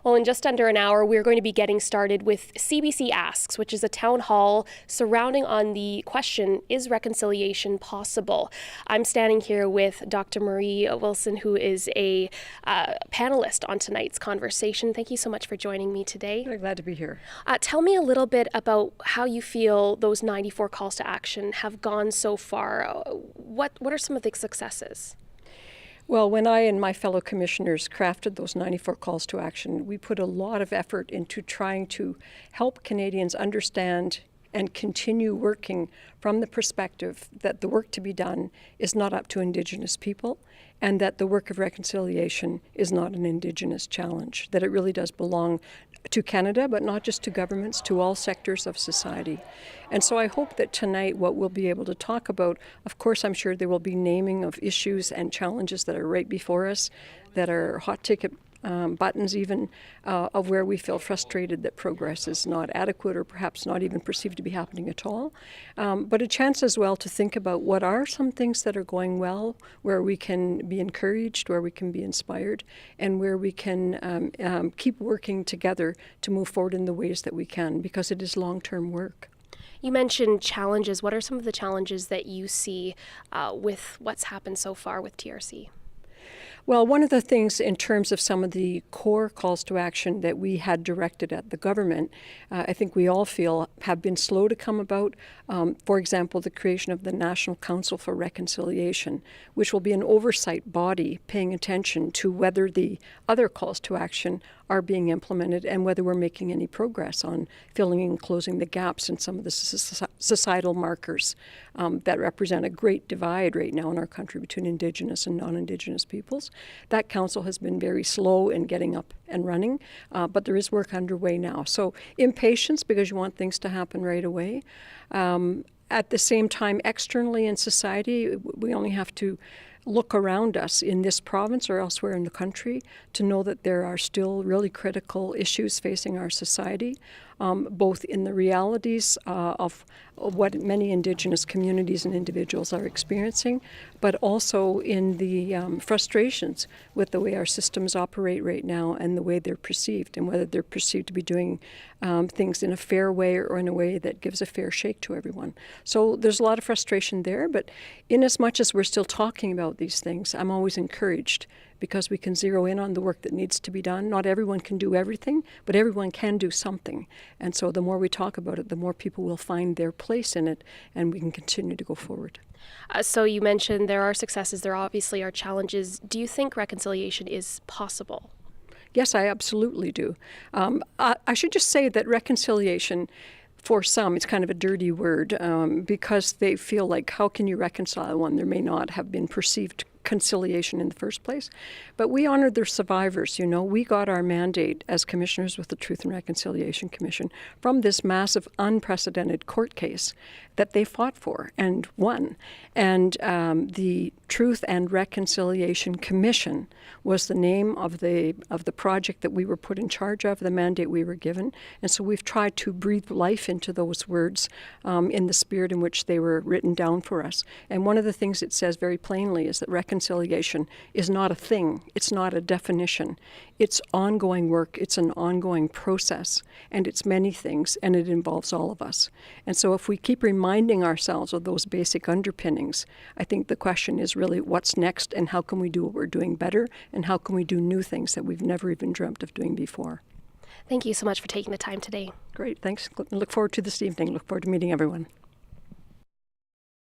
Well, in just under an hour, we're going to be getting started with CBC Asks, which is a town hall surrounding on the question, is reconciliation possible? I'm standing here with Dr. Marie Wilson, who is a panelist on tonight's conversation. Thank you so much for joining me today. Very glad to be here. Tell me a little bit about how you feel those 94 calls to action have gone so far. What are some of the successes? Well, when I and my fellow commissioners crafted those 94 calls to action, we put a lot of effort into trying to help Canadians understand and continue working from the perspective that the work to be done is not up to Indigenous people, and that the work of reconciliation is not an Indigenous challenge, that it really does belong to Canada, but not just to governments, to all sectors of society. And so I hope that tonight what we'll be able to talk about, of course I'm sure there will be naming of issues and challenges that are right before us, that are hot ticket buttons even, of where we feel frustrated that progress is not adequate or perhaps not even perceived to be happening at all. But a chance as well to think about what are some things that are going well, where we can be encouraged, where we can be inspired, and where we can keep working together to move forward in the ways that we can, because it is long-term work. You mentioned challenges. What are some of the challenges that you see with what's happened so far with TRC? Well, one of the things in terms of some of the core calls to action that we had directed at the government, I think we all feel have been slow to come about. For example, the creation of the National Council for Reconciliation, which will be an oversight body paying attention to whether the other calls to action are being implemented and whether we're making any progress on filling and closing the gaps in some of the societal markers that represent a great divide right now in our country between Indigenous and non-Indigenous peoples. That council has been very slow in getting up and running, but there is work underway now. So impatience, because you want things to happen right away. At the same time, externally in society, we only have to look around us in this province or elsewhere in the country to know that there are still really critical issues facing our society, both in the realities of what many Indigenous communities and individuals are experiencing, but also in the frustrations with the way our systems operate right now and the way they're perceived, and whether they're perceived to be doing things in a fair way or in a way that gives a fair shake to everyone. So there's a lot of frustration there, but in as much as we're still talking about these things, I'm always encouraged because we can zero in on the work that needs to be done. Not everyone can do everything, but everyone can do something. And so the more we talk about it, the more people will find their place in it, and we can continue to go forward. So you mentioned there are successes, there obviously are challenges. Do you think reconciliation is possible? Yes, I absolutely do. I should just say that reconciliation, for some, it's kind of a dirty word because they feel like, how can you reconcile one? There may not have been perceived conciliation in the first place. But we honored their survivors, you know. We got our mandate as commissioners with the Truth and Reconciliation Commission from this massive, unprecedented court case that they fought for and won. And the Truth and Reconciliation Commission was the name of the project that we were put in charge of, the mandate we were given. And so we've tried to breathe life into those words in the spirit in which they were written down for us. And one of the things it says very plainly is that reconciliation is not a thing. It's not a definition. It's ongoing work. It's an ongoing process. And it's many things, and it involves all of us. And so if we keep reminding ourselves of those basic underpinnings, I think the question is really what's next and how can we do what we're doing better and how can we do new things that we've never even dreamt of doing before. Thank you so much for taking the time today. Great. Thanks. Look forward to this evening. Look forward to meeting everyone.